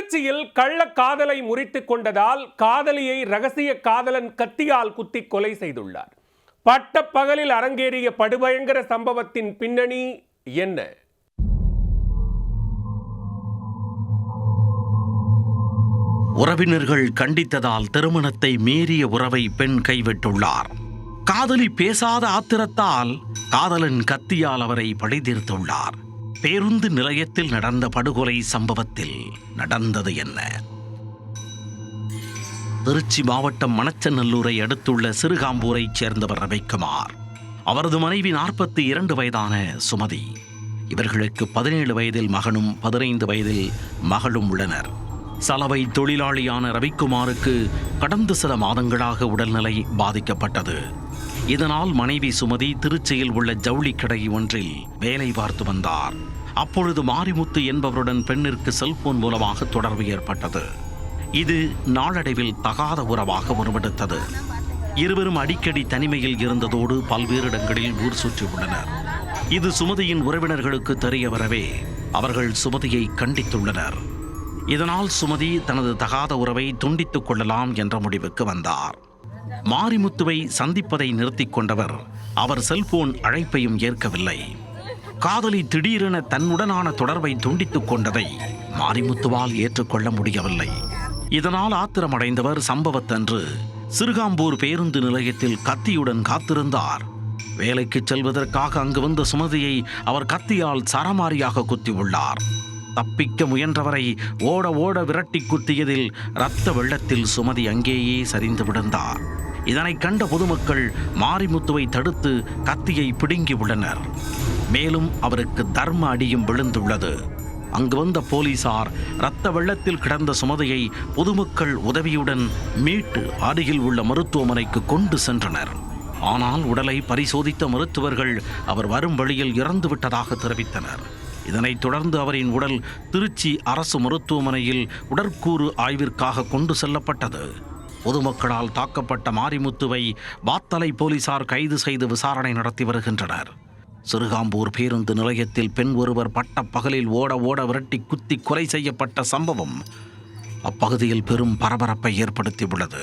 திருச்சியில் கள்ள காதலை முறித்துக் கொண்டதால் காதலியை ரகசிய காதலன் கத்தியால் குத்தி கொலை செய்துள்ளார். பட்ட பகலில் அரங்கேறிய படுபயங்கர சம்பவத்தின் பின்னணி என்ன? உறவினர்கள் கண்டித்ததால் திருமணத்தை மீறிய உறவை பெண் கைவிட்டுள்ளார். காதலி பேசாத ஆத்திரத்தால் காதலன் கத்தியால் அவரை பழிதீர்த்துள்ளார். பேருந்து நிலையத்தில் நடந்த படுகொலை சம்பவத்தில் நடந்தது என்ன? திருச்சி மாவட்டம் மணச்சநல்லூரை அடுத்துள்ள சிறுகாம்பூரைச் சேர்ந்தவர் ரவிக்குமார். அவரது மனைவி 42 வயதான சுமதி. இவர்களுக்கு 17 வயதில் மகனும் 15 வயதில் மகளும் உள்ளனர். சலவை தொழிலாளியான ரவிக்குமாருக்கு கடந்த சில மாதங்களாக உடல்நிலை பாதிக்கப்பட்டது. இதனால் மனைவி சுமதி திருச்சியில் உள்ள ஜவுளி கடை ஒன்றில் வேலை பார்த்து வந்தார். அப்பொழுது மாரிமுத்து என்பவருடன் பெண்ணிற்கு செல்போன் மூலமாக தொடர்பு ஏற்பட்டது. இது நாளடைவில் தகாத உறவாக உருவெடுத்தது. இருவரும் அடிக்கடி தனிமையில் இருந்ததோடு பல்வேறு இடங்களில் ஊர் சுற்றியுள்ளனர். இது சுமதியின் உறவினர்களுக்கு தெரிய வரவே அவர்கள் சுமதியை கண்டித்துள்ளனர். இதனால் சுமதி தனது தகாத உறவை துண்டித்துக் கொள்ளலாம் என்ற முடிவுக்கு வந்தார். மாரிமுத்துவை சந்திப்பதை நிறுத்திக் கொண்டவர் அவர் செல்போன் அழைப்பையும் ஏற்கவில்லை. காதலி திடீரென தன்னுடனான தொடர்பை துண்டித்துக் கொண்டதை மாரிமுத்துவால் ஏற்றுக்கொள்ள முடியவில்லை. இதனால் ஆத்திரமடைந்தவர் சம்பவத்தன்று சிறுகாம்பூர் பேருந்து நிலையத்தில் கத்தியுடன் காத்திருந்தார். வேலைக்கு செல்வதற்காக அங்கு வந்த சுமதியை அவர் கத்தியால் சரமாரியாக குத்தியுள்ளார். தப்பிக்க முயன்றவரை ஓட ஓட விரட்டி குத்தியதில் இரத்த வெள்ளத்தில் சுமதி அங்கேயே சரிந்து விழுந்தார். இதனை கண்ட பொதுமக்கள் மாரிமுத்துவை தடுத்து கத்தியை பிடுங்கி உள்ளனர். மேலும் அவருக்கு தர்ம அடியும் விழுந்துள்ளது. அங்கு வந்த போலீசார் இரத்த வெள்ளத்தில் கிடந்த சுமதியை பொதுமக்கள் உதவியுடன் மீட்டு அருகில் உள்ள மருத்துவமனைக்கு கொண்டு சென்றனர். ஆனால் உடலை பரிசோதித்த மருத்துவர்கள் அவர் வரும் வழியில் இறந்துவிட்டதாக தெரிவித்தனர். இதனைத் தொடர்ந்து அவரின் உடல் திருச்சி அரசு மருத்துவமனையில் உடற்கூறு ஆய்விற்காக கொண்டு செல்லப்பட்டது. பொதுமக்களால் தாக்கப்பட்ட மாரிமுத்துவை வாத்தலை போலீசார் கைது செய்து விசாரணை நடத்தி வருகின்றனர். சிறுகாம்பூர் பேருந்து நிலையத்தில் பெண் ஒருவர் பட்ட பகலில் ஓட ஓட விரட்டி குத்தி கொலை செய்யப்பட்ட சம்பவம் அப்பகுதியில் பெரும் பரபரப்பை ஏற்படுத்தியுள்ளது.